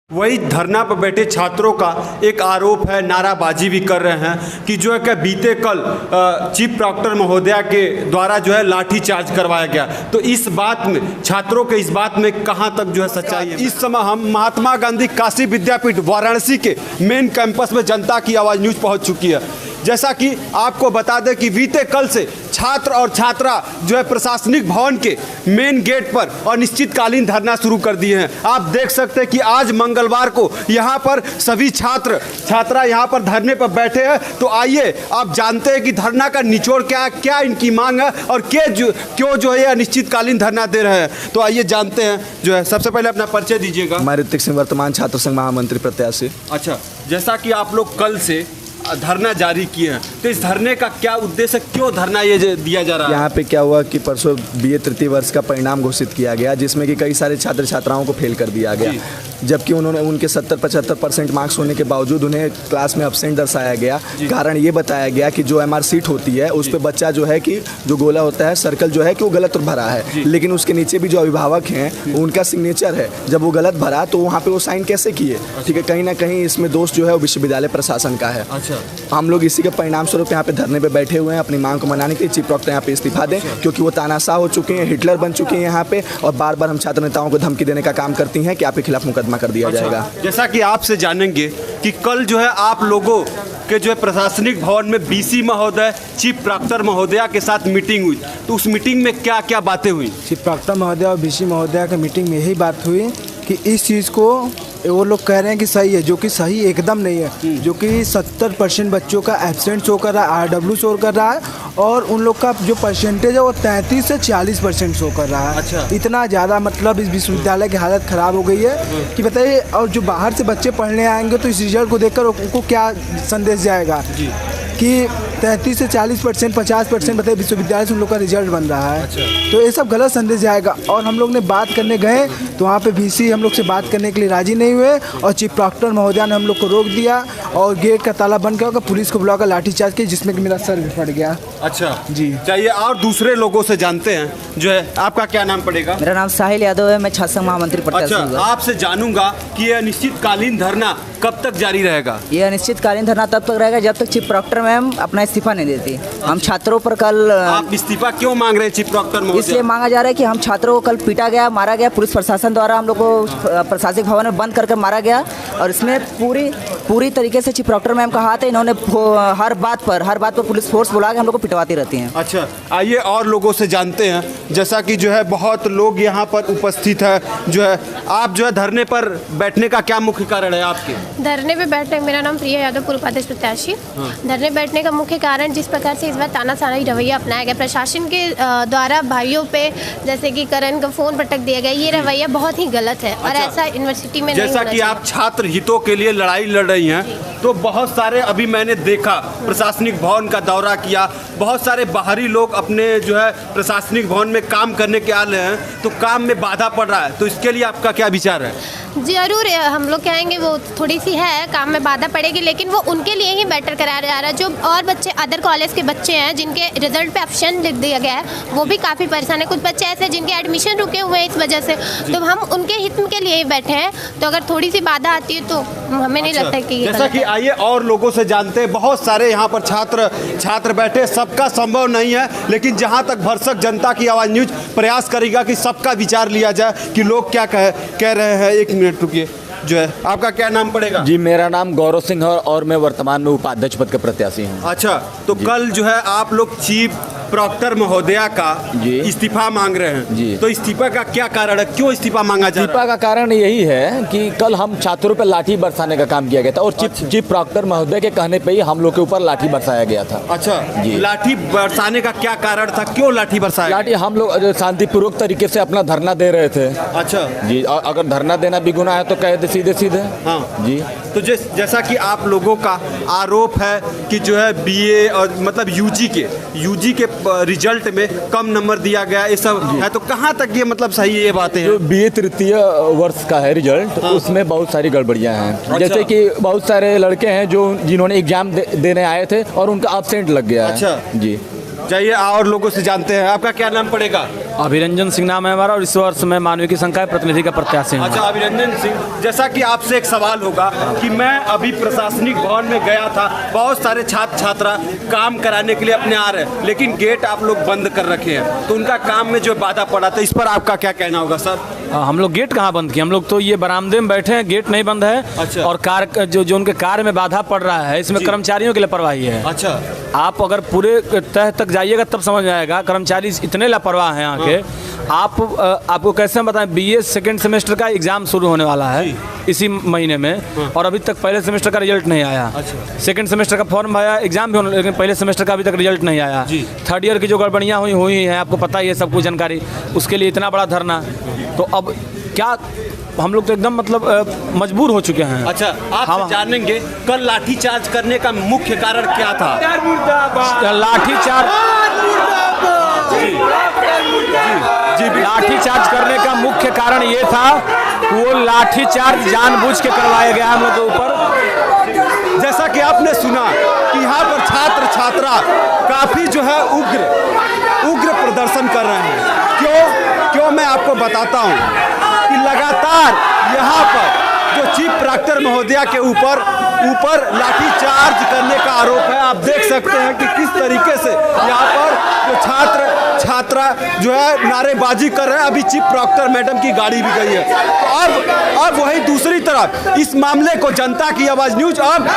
वही धरना पर बैठे छात्रों का एक आरोप है, नाराबाजी भी कर रहे हैं कि जो है कि बीते कल चीफ प्रॉक्टर महोदया के द्वारा जो है लाठी चार्ज करवाया गया। तो इस बात में छात्रों के इस बात में कहां तक जो है सच्चाई है? इस समय हम महात्मा गांधी काशी विद्यापीठ वाराणसी के मेन कैंपस में जनता की आवाज़ न्यूज़ पहुंच चुकी है। जैसा कि आपको बता दें कि बीते कल से छात्र और छात्रा जो है प्रशासनिक भवन के मेन गेट पर अनिश्चितकालीन धरना शुरू कर दिए हैं। आप देख सकते हैं कि आज मंगलवार को यहाँ पर सभी छात्रा यहाँ पर धरने पर बैठे हैं। तो आइए आप जानते हैं कि धरना का निचोड़ क्या है, क्या इनकी मांग है और क्यों जो है अनिश्चितकालीन धरना दे रहे हैं। तो आइए जानते हैं। जो है सबसे पहले अपना परिचय दीजिएगा। मैं ऋतिक सिंह, वर्तमान छात्र संघ महामंत्री प्रत्याशी। अच्छा, जैसा कि आप लोग कल से धरना जारी किए हैं, तो इस धरने का क्या उद्देश्य, क्यों धरना ये दिया जा रहा है? यहाँ पे क्या हुआ कि परसों बीए तृतीय वर्ष का परिणाम घोषित किया गया, जिसमें कि कई सारे छात्र छात्राओं को फेल कर दिया गया, जबकि उनके 70-75% मार्क्स होने के बावजूद उन्हें क्लास में अब्सेंट दर्शाया गया। कारण ये बताया गया कि जो एमआर सीट होती है उस पर बच्चा जो है कि जो गोला होता है, सर्कल जो है कि वो गलत भरा है, लेकिन उसके नीचे भी जो अभिभावक हैं उनका सिग्नेचर है। जब वो गलत भरा तो वहाँ पे वो साइन कैसे किए? ठीक है, कहीं ना कहीं इसमें दोष जो है वो विश्वविद्यालय प्रशासन का है। हम लोग इसी के परिणाम स्वरूप यहाँ पे धरने पे बैठे हुए हैं, अपनी मांग को मनाने के लिए। चीफ प्रॉक्टर यहाँ पे इस्तीफा दें, क्योंकि वो तानाशाह हो चुके हैं, हिटलर बन चुके हैं यहाँ पे, और बार बार हम छात्र नेताओं को धमकी देने का काम करती हैं कि आपके खिलाफ मुकदमा कर दिया जाएगा। जैसा कि आपसे जानेंगे कि कल जो है आप लोगों के जो है प्रशासनिक भवन में बीसी महोदय, चीफ प्रॉक्टर महोदया के साथ मीटिंग हुई, तो उस मीटिंग में क्या क्या बातें हुई? चीफ प्रॉक्टर महोदय और बीसी महोदया की मीटिंग में यही बात हुई कि इस चीज़ को वो लोग कह रहे हैं कि सही है, जो कि सही एकदम नहीं है। जो कि 70% बच्चों का एब्सेंट शो कर रहा है, आरडब्ल्यू शो कर रहा है, और उन लोग का जो परसेंटेज है वो 33 से 40% शो कर रहा है। अच्छा। इतना ज़्यादा मतलब इस विश्वविद्यालय की हालत ख़राब हो गई है कि बताइए। और जो बाहर से बच्चे पढ़ने आएंगे तो इस रिजल्ट को देखकर उनको क्या संदेश जाएगा कि 33 से 40%, 50% बताइए विश्वविद्यालय से उन लोग का रिजल्ट बन रहा है। तो ये सब गलत संदेश जाएगा। और हम लोग ने बात करने गए तो वहाँ पे वीसी हम लोग से बात करने के लिए राजी नहीं हुए, और चीफ प्रॉक्टर महोदया ने हम लोग को रोक दिया और गेट का ताला बंद किया, पुलिस को बुलाकर लाठीचार्ज किया, जिसमें कि मेरा सर भी फट गया। अच्छा जी, चाहिए। और दूसरे लोगों से जानते हैं। जो है आपका क्या नाम पड़ेगा? मेरा नाम साहिल यादव है, मैं छात्र संघ महामंत्री प्रत्याशी हूं। अच्छा, आपसे जानूंगा कि ये अनिश्चितकालीन धरना कब तक जारी रहेगा? ये अनिश्चितकालीन धरना तब तक रहेगा जब तक चीफ प्रॉक्टर मैम अपना इस्तीफा नहीं देती। हम छात्रों पर कल आप इस्तीफा क्यों मांग रहे हैं चीफ प्रॉक्टर महोदया? इसलिए मांगा जा रहा है कि हम छात्रों को कल पीटा गया, मारा गया, पुलिस प्रशासन द्वारा हम लोग को प्रशासनिक भवन में बंद करके मारा गया, और इसमें पूरी तरीके से चीफ प्रॉक्टर मैम का हाथ है। इन्होंने हर बात पर पुलिस फोर्स बुला के हम लोग को पिटवाती रहती हैं। अच्छा, आइए और लोगों से जानते हैं। जैसा कि जो है बहुत लोग यहाँ पर उपस्थित है। जो है आप जो है धरने पर बैठने का क्या मुख्य कारण है आपके? धरने पे बैठने, मेरा नाम प्रिया यादव, पूर्व उपाध्यक्ष प्रत्याशी। धरने बैठने का मुख्य कारण जिस प्रकार से इस बार तानाशाही रवैया अपनाया गया प्रशासन के द्वारा भाइयों पे, जैसे कि करण का फोन पटक दिया गया, ये रवैया बहुत ही गलत है। और ऐसा यूनिवर्सिटी में जैसा कि आप छात्र हितों के लिए लड़ाई लड़ रही हैं, तो बहुत सारे अभी मैंने देखा प्रशासनिक भवन का दौरा किया, बहुत सारे बाहरी लोग अपने जो है प्रशासनिक भवन में काम करने के आ रहे हैं, तो काम में बाधा पड़ रहा है। तो इसके लिए आपका क्या विचार है? जरूर हम लोग कहेंगे वो थोड़ी सी है, काम में बाधा पड़ेगी, लेकिन वो उनके लिए ही बेटर कराया जा रहा है। जो और बच्चे अदर कॉलेज के बच्चे हैं जिनके रिजल्ट पे ऑप्शन लिख दिया गया है, वो भी काफ़ी परेशान है। कुछ बच्चे ऐसे हैं जिनके एडमिशन रुके हुए हैं इस वजह से। तो हम उनके हित के लिए ही बैठे हैं। तो अगर थोड़ी सी बाधा आती है तो हमें नहीं लगता कि ये जैसा कि आइए और लोगों से जानते हैं। बहुत सारे यहाँ पर छात्र बैठे, सबका संभव नहीं है, लेकिन जहाँ तक भरसक जनता की आवाज़ न्यूज़ प्रयास करेगा कि सबका विचार लिया जाए कि लोग क्या कह रहे हैं। एक मिनट रुकिए। जो है आपका क्या नाम पड़ेगा? जी, मेरा नाम गौरव सिंह है और मैं वर्तमान में उपाध्यक्ष पद के प्रत्याशी हूँ। अच्छा, तो कल जो है आप लोग चीफ प्रॉक्टर महोदया का इस्तीफा मांग रहे हैं जी। तो इस्तीफा का क्या कारण है, क्यों इस्तीफा मांगा जा रहा है? इस्तीफा का कारण यही है कि कल हम छात्रों पर लाठी बरसाने का काम किया गया था, और चीफ प्रॉक्टर महोदय के कहने पे ही हम लोग के ऊपर लाठी बरसाया गया था। अच्छा जी, लाठी बरसाने का क्या कारण था, क्यों लाठी बरसाया? लाठी हम लोग शांतिपूर्वक तरीके से अपना धरना दे रहे थे। अच्छा जी, और अगर धरना देना भी गुनाह है तो कह दे सीधे। हाँ जी। तो जैसा कि आप लोगों का आरोप है कि जो है बीए और मतलब यूजी के रिजल्ट में कम नंबर दिया गया, ये सब है, तो कहाँ तक ये मतलब सही ये बातें हैं? जो बीए तृतीय वर्ष का है रिजल्ट, उसमें बहुत सारी गड़बड़ियाँ हैं। जैसे कि बहुत सारे लड़के हैं जिन्होंने एग्जाम देने आए थे और उनका एब्सेंट लग गया है। अच्छा जी। जाइए और लोगों से जानते हैं। आपका क्या नाम पड़ेगा? अभिरंजन सिंह नाम है हमारा और इस वर्ष मैं मानवीय की संकाय प्रतिनिधि का प्रत्याशी हूँ। अच्छा अभिरंजन सिंह, जैसा कि आपसे एक सवाल होगा कि मैं अभी प्रशासनिक भवन में गया था, बहुत सारे छात्र छात्रा काम कराने के लिए अपने आ रहे हैं, लेकिन गेट आप लोग बंद कर रखे हैं, तो उनका काम में जो बाधा पड़ा था, इस पर आपका क्या कहना होगा सर? हम लोग गेट कहाँ बंद किए, हम लोग तो ये बरामदे में बैठे हैं, गेट नहीं बंद है। अच्छा। और कार जो उनके कार्य में बाधा पड़ रहा है, इसमें कर्मचारियों की लापरवाही है। अच्छा, आप अगर पूरे तह तक जाइएगा तब समझ में आएगा, कर्मचारी इतने लापरवाह हैं यहाँ के। आपको कैसे बताएं, बीए सेकेंड सेमेस्टर का एग्जाम शुरू होने वाला है इसी महीने में, और अभी तक पहले सेमेस्टर का रिजल्ट नहीं आया। अच्छा। सेकेंड सेमेस्टर का फॉर्म आया, एग्जाम भी होने, लेकिन पहले सेमेस्टर का अभी तक रिजल्ट नहीं आया। थर्ड ईयर की जो गड़बड़ियाँ हुई हैं, आपको पता ही है सब कुछ जानकारी, उसके लिए इतना बड़ा धरना। तो अब क्या हम लोग तो एकदम मतलब मजबूर हो चुके हैं। अच्छा, आप जानेंगे कल लाठीचार्ज करने का मुख्य कारण क्या था? लाठीचार्ज करने का मुख्य कारण ये था, वो लाठीचार्ज जानबूझ के करवाया गया हम लोग के ऊपर। जैसा कि आपने सुना कि यहाँ पर छात्र छात्रा काफी जो है उग्र प्रदर्शन कर रहे हैं। क्यों मैं आपको बताता हूँ कि लगातार यहाँ पर जो चीफ प्रॉक्टर महोदया के ऊपर लाठीचार्ज करने का आरोप है। आप देख सकते हैं कि किस तरीके से यहाँ पर जो छात्र छात्रा जो है नारेबाजी कर रहे हैं। अभी चीफ प्रॉक्टर मैडम की गाड़ी भी गई है। तो अब वही दूसरी तरफ इस मामले को जनता की आवाज़ न्यूज अब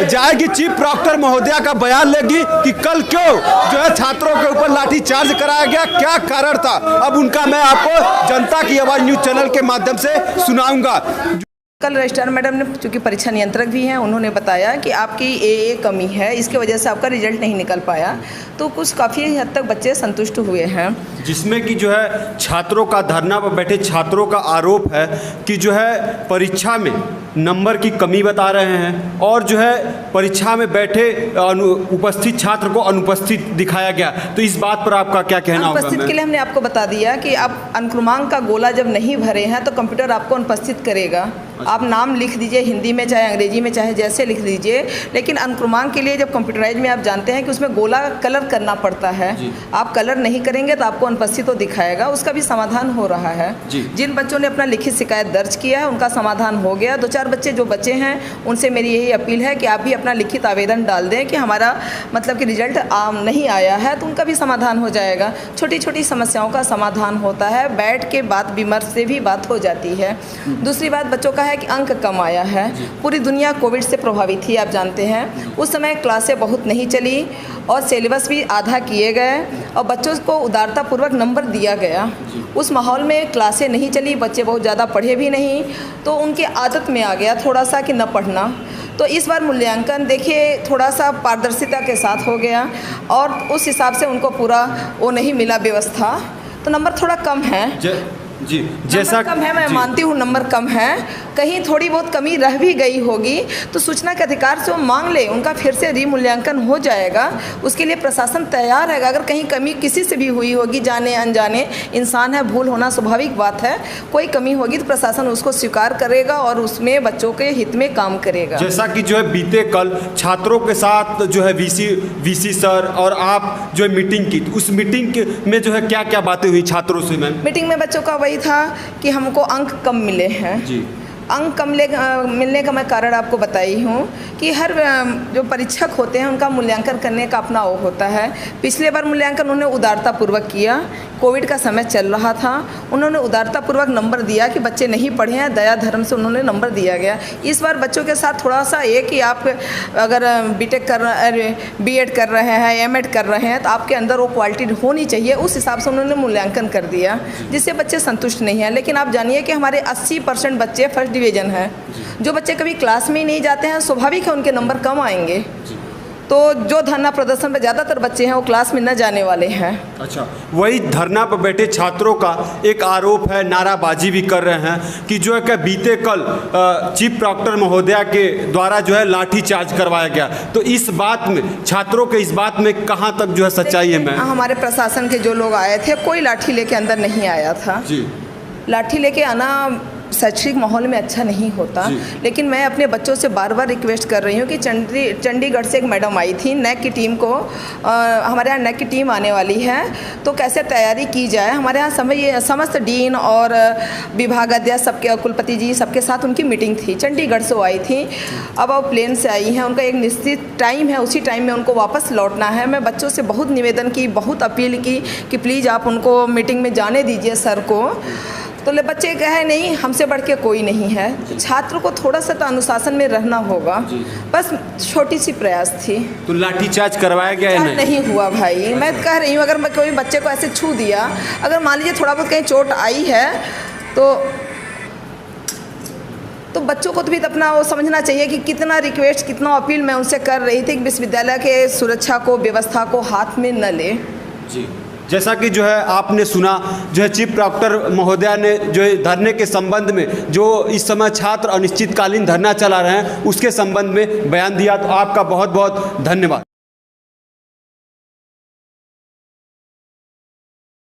जाएगी चीफ प्रॉक्टर महोदया का बयान लेगी कि कल क्यों जो है छात्रों के ऊपर लाठीचार्ज कराया गया, क्या कारण था। अब उनका मैं आपको जनता की आवाज़ न्यूज चैनल के माध्यम से सुनाऊंगा। कल रजिस्ट्रार मैडम ने, चूँकि परीक्षा नियंत्रक भी हैं, उन्होंने बताया कि आपकी ए कमी है, इसके वजह से आपका रिजल्ट नहीं निकल पाया। तो कुछ काफ़ी हद तक बच्चे संतुष्ट हुए हैं, जिसमें कि जो है छात्रों का धरना पर बैठे छात्रों का आरोप है कि जो है परीक्षा में नंबर की कमी बता रहे हैं और जो है परीक्षा में बैठे उपस्थित छात्र को अनुपस्थित दिखाया गया। तो इस बात पर आपका क्या कहना होगा? अनुपस्थित के लिए हमने आपको बता दिया कि आप अनुक्रमांक का गोला जब नहीं भरे हैं तो कंप्यूटर आपको अनुपस्थित करेगा। आप नाम लिख दीजिए, हिंदी में चाहे अंग्रेजी में चाहे जैसे लिख दीजिए, लेकिन अनुक्रमांक के लिए जब कंप्यूटराइज में आप जानते हैं कि उसमें गोला कलर करना पड़ता है। आप कलर नहीं करेंगे तो आपको अनुपस्थित तो दिखाएगा। उसका भी समाधान हो रहा है। जिन बच्चों ने अपना लिखित शिकायत दर्ज किया है उनका समाधान हो गया। 2-4 बच्चे जो बचे हैं उनसे मेरी यही अपील है कि आप भी अपना लिखित आवेदन डाल दें कि हमारा मतलब कि रिजल्ट नहीं आया है, तो उनका भी समाधान हो जाएगा। छोटी छोटी समस्याओं का समाधान होता है, बैठ के बात विमर्श से भी बात हो जाती है। दूसरी बात बच्चों का है कि अंक कम आया है। पूरी दुनिया कोविड से प्रभावित थी, आप जानते हैं। उस समय क्लासें बहुत नहीं चली और सिलेबस भी आधा किए गए और बच्चों को उदारतापूर्वक नंबर दिया गया। उस माहौल में क्लासें नहीं चली, बच्चे बहुत ज़्यादा पढ़े भी नहीं, तो उनके आदत में आ गया थोड़ा सा कि न पढ़ना। तो इस बार मूल्यांकन देखिए थोड़ा सा पारदर्शिता के साथ हो गया और उस हिसाब से उनको पूरा वो नहीं मिला व्यवस्था, तो नंबर थोड़ा कम है। जी, जैसा कम है, मैं मानती हूँ नंबर कम है, कहीं थोड़ी बहुत कमी रह भी गई होगी तो सूचना के अधिकार से वो मांग ले, उनका फिर से रीमूल्यांकन हो जाएगा। उसके लिए प्रशासन तैयार है। अगर कहीं कमी किसी से भी हुई होगी, जाने अनजाने, इंसान है, भूल होना स्वाभाविक बात है, कोई कमी होगी तो प्रशासन उसको स्वीकार करेगा और उसमें बच्चों के हित में काम करेगा। जैसा कि जो है बीते कल छात्रों के साथ जो है वीसी सर और आप जो है मीटिंग की, उस मीटिंग में जो है क्या क्या बातें हुई छात्रों से? मैम, मीटिंग में बच्चों का वही था कि हमको अंक कम मिले हैं। जी, अंक कम मिलने का मैं कारण आपको बताई हूँ कि हर जो परीक्षक होते हैं उनका मूल्यांकन करने का अपना वो होता है। पिछले बार मूल्यांकन उन्होंने उदारतापूर्वक किया, कोविड का समय चल रहा था, उन्होंने उदारतापूर्वक नंबर दिया कि बच्चे नहीं पढ़े हैं, दया धर्म से उन्होंने नंबर दिया गया। इस बार बच्चों के साथ थोड़ा सा ये कि आप अगर बीटेक बीएड कर रहे हैं, एमएड कर रहे हैं, तो आपके अंदर वो क्वालिटी होनी चाहिए, उस हिसाब से उन्होंने मूल्यांकन कर दिया, जिससे बच्चे संतुष्ट नहीं हैं। लेकिन आप जानिए कि हमारे 80% बच्चे फर्स्ट डिवीज़न है। जो बच्चे कभी क्लास में ही नहीं जाते हैं, स्वाभाविक है उनके नंबर कम आएंगे। तो जो धरना प्रदर्शन में ज़्यादातर बच्चे हैं वो क्लास में न जाने वाले हैं। अच्छा, वही धरना पर बैठे छात्रों का एक आरोप है, नाराबाजी भी कर रहे हैं कि जो है कि बीते कल चीफ प्रॉक्टर महोदया के द्वारा जो है लाठीचार्ज करवाया गया। तो इस बात में छात्रों के इस बात में कहाँ तक जो है सच्चाई है? मैं हमारे प्रशासन के जो लोग आए थे, कोई लाठी लेके अंदर नहीं आया था। जी, लाठी लेके आना शैक्षिक माहौल में अच्छा नहीं होता। लेकिन मैं अपने बच्चों से बार बार रिक्वेस्ट कर रही हूँ कि चंडीगढ़ से एक मैडम आई थी नेक की टीम को, हमारे यहाँ नेक की टीम आने वाली है, तो कैसे तैयारी की जाए। हमारे यहाँ समस्त डीन और विभागाध्यक्ष सबके, कुलपति जी सबके साथ उनकी मीटिंग थी। चंडीगढ़ से वो आई थी, अब वो प्लेन से आई हैं, उनका एक निश्चित टाइम है, उसी टाइम में उनको वापस लौटना है। मैं बच्चों से बहुत निवेदन की, बहुत अपील की कि प्लीज़ आप उनको मीटिंग में जाने दीजिए सर को। तो ले बच्चे कहे नहीं, हमसे बढ़ के कोई नहीं है। छात्रों को थोड़ा सा तो अनुशासन में रहना होगा, बस छोटी सी प्रयास थी। तो लाठीचार्ज करवाया गया है? नहीं हुआ भाई, मैं कह रही हूँ अगर मैं कोई बच्चे को ऐसे छू दिया, अगर मान लीजिए थोड़ा बहुत कहीं चोट आई है तो बच्चों को तो भी अपना वो समझना चाहिए कि कितना रिक्वेस्ट, कितना अपील मैं उनसे कर रही थी कि विश्वविद्यालय के सुरक्षा को, व्यवस्था को हाथ में न ले। जी, जैसा कि जो है आपने सुना, जो है चीफ प्रॉक्टर महोदया ने जो है धरने के संबंध में, जो इस समय छात्र अनिश्चितकालीन धरना चला रहे हैं उसके संबंध में बयान दिया। तो आपका बहुत बहुत धन्यवाद।